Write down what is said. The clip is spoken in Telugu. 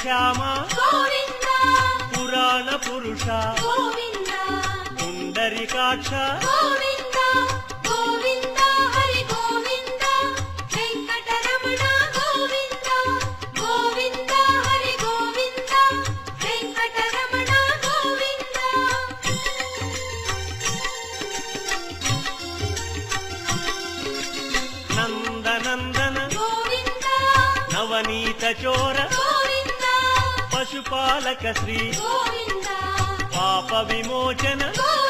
శ్యామ గోవింద పురాణ పురుష గోవింద పుండరీకాక్ష గోవింద గోవింద హరి గోవింద వెంకటరమణ గోవింద గోవింద హరి గోవింద వెంకటరమణ గోవింద నందనందన గోవింద నవనీత చోర గోవింద పశుపాలక శ్రీ గోవింద పాప విమోచన గోవింద